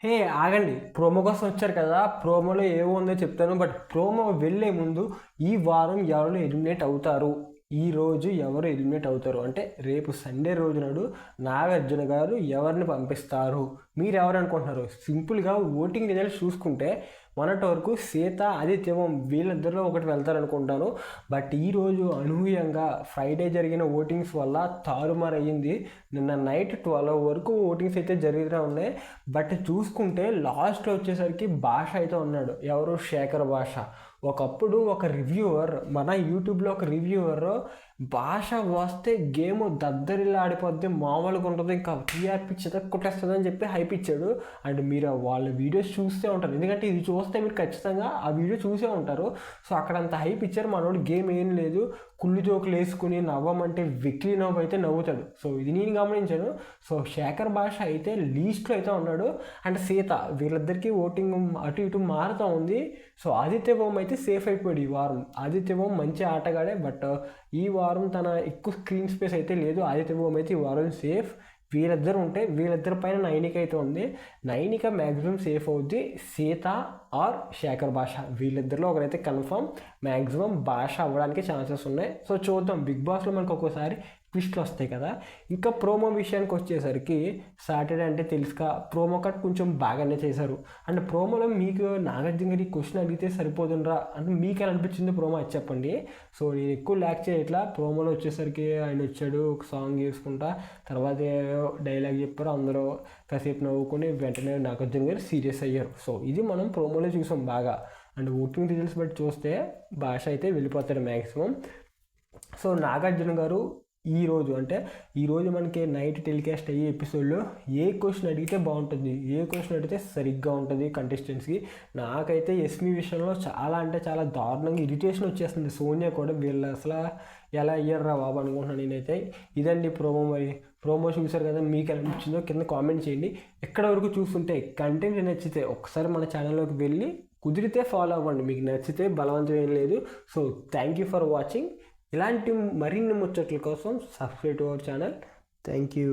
హే ఆగండి, ప్రోమో కోసం వచ్చారు కదా. ప్రోమోలో ఏముందో చెప్తాను, బట్ ప్రోమో వెళ్ళే ముందు ఈ వారం ఎవరు ఎలిమినేట్ అవుతారు, ఈ రోజు ఎవరు ఎలిమినేట్ అవుతారు అంటే రేపు సండే రోజు నాడు నాగార్జున గారు ఎవరిని పంపిస్తారు, మీరు ఎవరు అనుకుంటున్నారు? సింపుల్గా ఓటింగ్ రిజల్ట్స్ చూసుకుంటే మొన్నటి వరకు సీత ఆదిత్యవం వీళ్ళిద్దరిలో ఒకటి వెళ్తారనుకుంటాను. బట్ ఈరోజు అనూహ్యంగా ఫ్రైడే జరిగిన ఓటింగ్స్ వల్ల తారుమారు అయ్యింది. నిన్న నైట్ 12 వరకు ఓటింగ్స్ అయితే జరుగుతూనే ఉన్నాయి. బట్ చూసుకుంటే లాస్ట్లో వచ్చేసరికి భాష అయితే ఉన్నాడు. ఎవరు? శేఖర్ భాష. ఒకప్పుడు ఒక రివ్యూవర్, మన యూట్యూబ్లో ఒక రివ్యూవర్ భాష వస్తే గేమ్ దద్దరిల్లా ఆడిపోద్ది, మామూలుగా ఉంటుంది, ఇంకా టీఆర్పీ చితక్కొట్టేస్తుంది అని చెప్పి హైప్ ఇచ్చాడు. అండ్ మీరు వాళ్ళ వీడియోస్ చూస్తూ ఉంటారు, ఎందుకంటే ఇది చూస్తే మీరు ఖచ్చితంగా ఆ వీడియో చూసే ఉంటారు. సో అక్కడ అంత హైప్ ఇచ్చారు. మనోడు గేమ్ ఏం లేదు, కుళ్ళు జోకులు వేసుకుని నవ్వమంటే వెక్లీ నవ్వు అయితే నవ్వుతాడు. సో ఇది నేను గమనించాను. సో శేఖర్ భాష అయితే లీస్ట్లో అయితే ఉన్నాడు. అండ్ సీత, వీళ్ళిద్దరికీ ఓటింగ్ అటు ఇటు మారుతూ ఉంది. సో ఆదిత్య ఓం అయితే సేఫ్ అయిపోయాడు ఈ వారం. ఆదిత్య ఓం మంచి ఆటగాడే, బట్ ఈ వారం తన ఎక్కువ స్క్రీన్ స్పేస్ అయితే లేదు. ఆదిత్య ఓం అయితే ఈ వారం సేఫ్. వీళ్ళిద్దరు ఉంటే వీళ్ళిద్దరి పైన నైనిక అయితే ఉంది. నైనిక మ్యాక్సిమం సేఫ్ అవుద్ది. సీత ఆర్ శేఖర్ భాష, వీళ్ళిద్దరిలో ఒకరైతే కన్ఫర్మ్. మ్యాక్సిమం భాష అవ్వడానికి ఛాన్సెస్ ఉన్నాయి. సో చూద్దాం. బిగ్ బాస్లో మనకు ఒక్కోసారి ట్విస్ట్లు వస్తాయి కదా. ఇంకా ప్రోమో విషయానికి వచ్చేసరికి సాటర్డే అంటే తెలుసుగా, ప్రోమో కట్ కొంచెం బాగానే చేశారు. అండ్ ప్రోమోలో మీకు నాగార్జున గారి క్వశ్చన్ అడిగితే సరిపోతుండ్రా అంటే మీకు ఎలా అనిపించింది ప్రోమో అది చెప్పండి. సో నేను ఎక్కువ ల్యాక్ చేయట్లా. ప్రోమోలో వచ్చేసరికి ఆయన వచ్చాడు, ఒక సాంగ్ చేసుకుంటా, తర్వాత డైలాగ్ చెప్పారు, అందరూ కాసేపు నవ్వుకొని వెంటనే నాగార్జున గారు సీరియస్ అయ్యారు. సో ఇది మనం ప్రోమోలో చూసాం బాగా. అండ్ ఓటింగ్ రిజల్ట్స్ బట్టి చూస్తే భాష అయితే వెళ్ళిపోతాడు మ్యాక్సిమం. సో నాగార్జున గారు ఈరోజు మనకి నైట్ టెలికాస్ట్ అయ్యే ఎపిసోడ్లో ఏ క్వశ్చన్ అడిగితే బాగుంటుంది, ఏ క్వశ్చన్ అడిగితే సరిగ్గా ఉంటుంది కంటెస్టెంట్స్కి. నాకైతే ఎస్మి విషయంలో చాలా అంటే చాలా దారుణంగా ఇరిటేషన్ వచ్చేస్తుంది. సోనియా కూడా వీళ్ళు అసలు ఎలా అయ్యారా బాబు అనుకుంటున్నాను నేనైతే. ఇదండి ప్రోమో. మరి ప్రోమో చూసారు కదా, మీకు ఎలా అనిపించిందో కింద కామెంట్ చేయండి. ఎక్కడ వరకు చూస్తుంటే కంటెంట్ నచ్చితే ఒకసారి మన ఛానల్లోకి వెళ్ళి కుదిరితే ఫాలో అవ్వండి, మీకు నచ్చితే బలవంతం ఏం లేదు. So thank you for watching. ఇలాంటి మరిన్ని ముచ్చట్ల కోసం subscribe to our channel. Thank you.